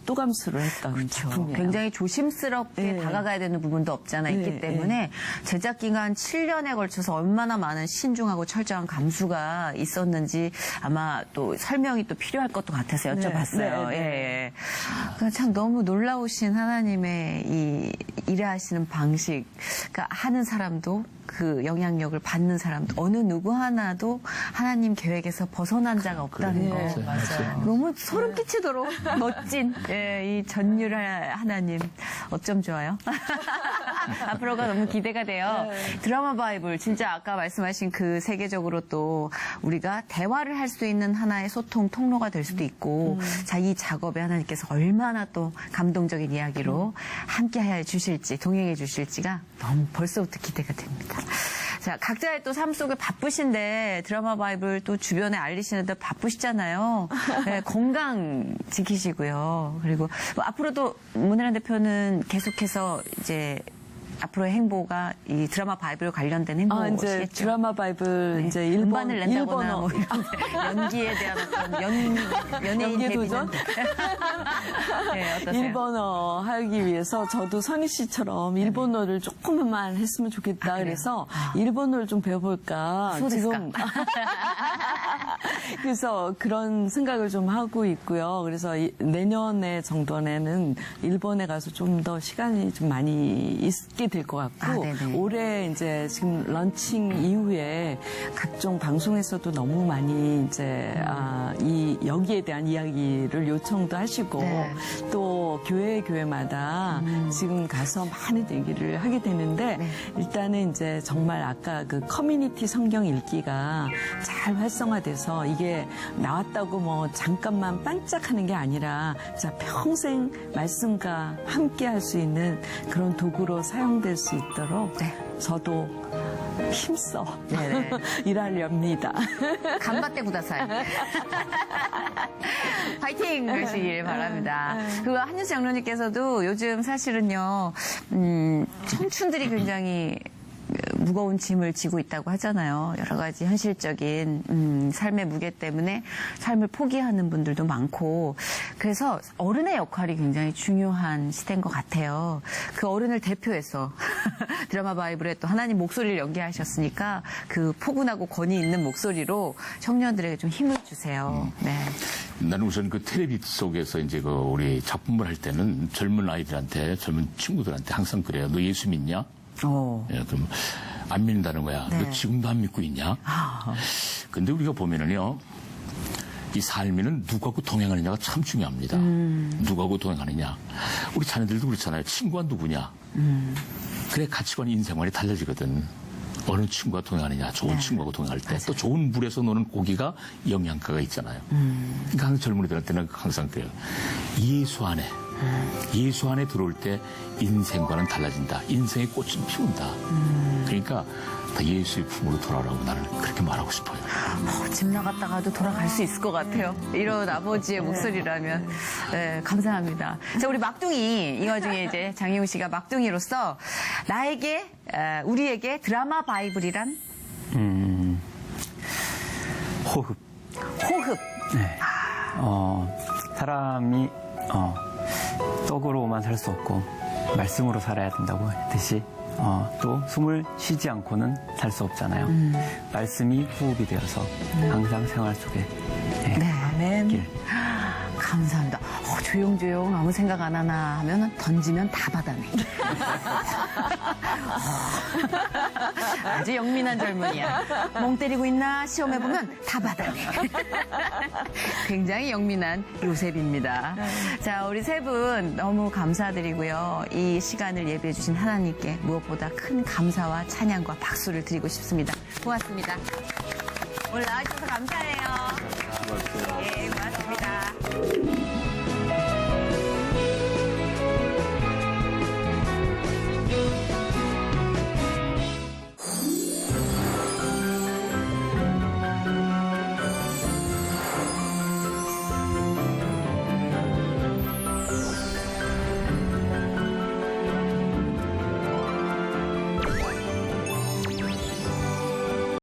또 감수를 했던 그렇죠. 작품이에요. 굉장히 조심스럽게 네. 다가가야 되는 부분도 없잖아 있기 네, 때문에 제작 기간 7년에 걸쳐서 얼마나 많은 신중하고 철저한 감수가 있었는지 아마 또 설명이 또 필요할 것도 같아서 여쭤봤어요. 네, 네. 예. 참 너무 놀라우신 하나님의 이 일하시는 방식, 그러니까 하는 사람도 그 영향력을 받는 사람도 어느 누구 하나도 하나님 계획에서 벗어난 자가 없다는 거. 네, 맞아요. 너무 소름 끼치도록 멋진 이 전율의 하나님 어쩜 좋아요. 앞으로가 너무 기대가 돼요. 드라마 바이블 진짜 아까 말씀하신 그 세계적으로 또 우리가 대화를 할 수 있는 하나의 소통 통로가 될 수도 있고 자, 이 작업에 하나님께서 얼마나 또 감동적인 이야기로 함께 해 주실지 동행해 주실지가 너무 벌써부터 기대가 됩니다. 자, 각자의 또 삶 속에 바쁘신데 드라마 바이블 또 주변에 알리시는데 바쁘시잖아요. 네, 건강 지키시고요. 그리고 뭐 앞으로도 문혜란 대표는 계속해서 이제 앞으로의 행보가 이 드라마 바이블 관련된 이제 행보시겠죠. 드라마 바이블 네. 이제 음반을 낸다거나 일본어 뭐 이런 연기에 대한 어떤 연예인 연기의 데뷔는 도전? 네, 어떠세요? 일본어 하기 위해서 저도 선희 씨처럼 일본어를 조금만 했으면 좋겠다. 그래요? 그래서 일본어를 좀 배워볼까. 소데스까? 지금 그래서 그런 생각을 좀 하고 있고요. 그래서 내년에 정도에는 일본에 가서 좀 더 시간이 좀 많이 있게 될 것 같고 네네. 올해 이제 지금 런칭 이후에 각종 방송에서도 너무 많이 이제 여기에 대한 이야기를 요청도 하시고 네. 또 교회마다 지금 가서 많은 얘기를 하게 되는데 일단은 이제 정말 아까 그 커뮤니티 성경 읽기가 잘 활성화돼서 이게 나왔다고 뭐 잠깐만 반짝하는 게 아니라 진짜 평생 말씀과 함께 할 수 있는 그런 도구로 사용될 수 있도록 저도 힘써 네네. 일하렵니다. 간바떼 구다사이. 파이팅 하시길 바랍니다. 그 한윤수 장로님께서도 요즘 사실은요, 청춘들이 굉장히 무거운 짐을 지고 있다고 하잖아요. 여러 가지 현실적인 삶의 무게 때문에 삶을 포기하는 분들도 많고 그래서 어른의 역할이 굉장히 중요한 시대인 것 같아요. 그 어른을 대표해서 드라마 바이블에 또 하나님 목소리를 연기하셨으니까 그 포근하고 권위 있는 목소리로 청년들에게 좀 힘을 주세요. 네. 나는 우선 그 텔레비 속에서 이제 그 우리 작품을 할 때는 젊은 아이들한테, 젊은 친구들한테 항상 그래요. 너 예수 믿냐? 예, 그럼 안 믿는다는 거야. 네. 너 지금도 안 믿고 있냐? 근데 우리가 보면은요, 이 삶에는 누구하고 동행하느냐가 참 중요합니다. 누구하고 동행하느냐. 우리 자녀들도 그렇잖아요. 친구가 누구냐. 그래 가치관, 인생관이 달라지거든. 어느 친구와 동행하느냐. 좋은 친구하고 동행할 때 또 좋은 물에서 노는 고기가 영양가가 있잖아요. 그러니까 항상 젊은이들한테는 항상 그래요. 예수 안에 들어올 때 인생과는 달라진다. 인생의 꽃은 피운다. 그러니까 다 예수의 품으로 돌아오라고 나는 그렇게 말하고 싶어요. 집 나갔다가도 돌아갈 수 있을 것 같아요. 이런 아버지의 목소리라면. 네, 감사합니다. 자, 우리 막둥이, 이 와중에 이제 장희웅 씨가 막둥이로서 나에게, 우리에게 드라마 바이블이란? 호흡. 호흡. 네. 사람이 떡으로만 살 수 없고 말씀으로 살아야 된다고 했듯이 또 숨을 쉬지 않고는 살 수 없잖아요. 말씀이 호흡이 되어서 항상 생활 속에 아멘. 길. 감사합니다. 조용조용 아무 생각 안 하나 하면 던지면 다 받아내. 아주 영민한 젊은이야. 멍 때리고 있나 시험해보면 다 받아내. 굉장히 영민한 요셉입니다. 자, 우리 세 분 너무 감사드리고요. 이 시간을 예배해주신 하나님께 무엇보다 큰 감사와 찬양과 박수를 드리고 싶습니다. 고맙습니다. 오늘 나와주셔서 감사해요. 네, 고맙습니다.